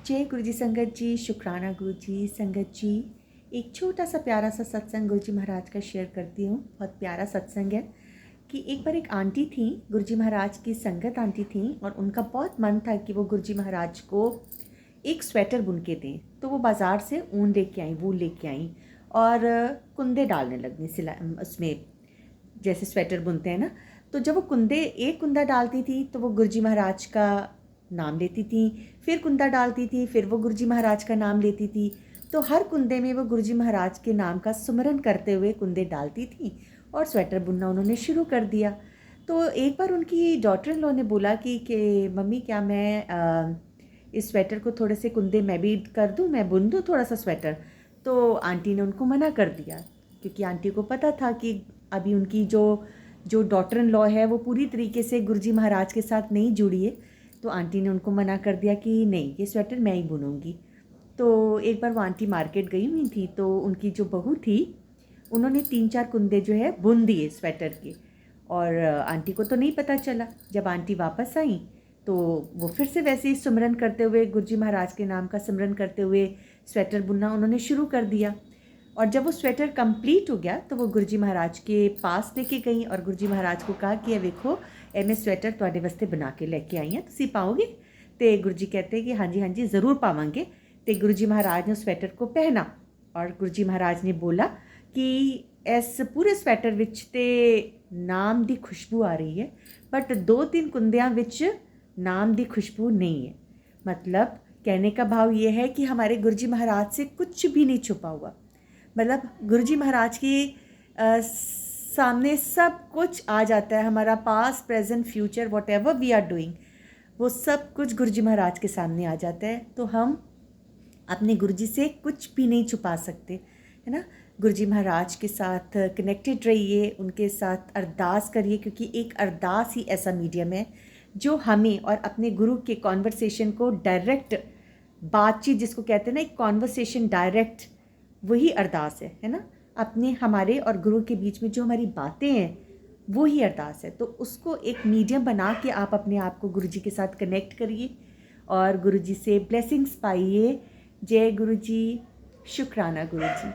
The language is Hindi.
जय गुरु जी संगत जी, शुक्राना गुरु जी संगत जी। एक छोटा सा प्यारा सा सत्संग गुरु जी महाराज का शेयर करती हूँ। बहुत प्यारा सत्संग है कि एक बार एक आंटी थी, गुरु जी महाराज की संगत आंटी थी, और उनका बहुत मन था कि वो गुरु जी महाराज को एक स्वेटर बुन के दें। तो वो बाज़ार से ऊन लेके आई, वूल लेके आई और कुंदे डालने लगी सिलाई उसमें, जैसे स्वेटर बुनते हैं ना। तो जब वो कुंदे एक कुंदा डालती थी तो वो गुरुजी महाराज का नाम लेती थी, फिर कुंदा डालती थी, फिर वो गुरुजी महाराज का नाम लेती थी। तो हर कुंदे में वो गुरुजी महाराज के नाम का सुमरन करते हुए कुंदे डालती थी और स्वेटर बुनना उन्होंने शुरू कर दिया। तो एक बार उनकी डॉटर इन लॉ ने बोला कि मम्मी क्या मैं इस स्वेटर को थोड़े से कुंदे मैं भी कर दूँ, मैं बुन दूँ थोड़ा सा स्वेटर। तो आंटी ने उनको मना कर दिया, क्योंकि आंटी को पता था कि अभी उनकी जो डॉटर इन लॉ है वो पूरी तरीके से गुरुजी महाराज के साथ नहीं जुड़ी है। तो आंटी ने उनको मना कर दिया कि नहीं, ये स्वेटर मैं ही बुनूंगी। तो एक बार वो आंटी मार्केट गई हुई थी, तो उनकी जो बहू थी उन्होंने 3-4 कुंदे जो है बुन दिए स्वेटर के, और आंटी को तो नहीं पता चला। जब आंटी वापस आई तो वो फिर से वैसे ही सिमरन करते हुए, गुरुजी महाराज के नाम का सिमरन करते हुए स्वेटर बुनना उन्होंने शुरू कर दिया। और जब वो स्वेटर कंप्लीट हो गया तो वो गुरुजी महाराज के पास लेके गई और गुरुजी महाराज को कहा कि ये देखो, मैं स्वेटर ਤੁਹਾਡੇ वास्ते बना के लेके आई हैं, तुसी पाओगे? तो गुरुजी कहते कि हाँ जी ज़रूर पावांगे। तो गुरुजी महाराज ने स्वेटर को पहना और गुरुजी महाराज ने बोला कि इस पूरे स्वेटर विच ते नाम दी खुशबू आ रही है, बट 2-3 कुंदियां विच नाम दी खुशबू नहीं है। मतलब कहने का भाव ये है कि हमारे गुरुजी महाराज से कुछ भी नहीं छुपा हुआ। मतलब गुरुजी महाराज की सामने सब कुछ आ जाता है, हमारा past present future whatever we are doing, वो सब कुछ गुरुजी महाराज के सामने आ जाता है। तो हम अपने गुरुजी से कुछ भी नहीं छुपा सकते, है ना। गुरुजी महाराज के साथ कनेक्टेड रहिए, उनके साथ अरदास करिए, क्योंकि एक अरदास ही ऐसा मीडियम है जो हमें और अपने गुरु के कॉन्वर्सेशन को डायरेक्ट, बातचीत जिसको कहते हैं ना, एक कॉन्वर्सेशन डायरेक्ट, वही अरदास है ना। अपने हमारे और गुरु के बीच में जो हमारी बातें हैं वो ही अरदास है। तो उसको एक मीडियम बना के आप अपने आप को गुरु जी के साथ कनेक्ट करिए और गुरु जी से ब्लेसिंग्स पाइए। जय गुरु जी, शुक्राना गुरु जी।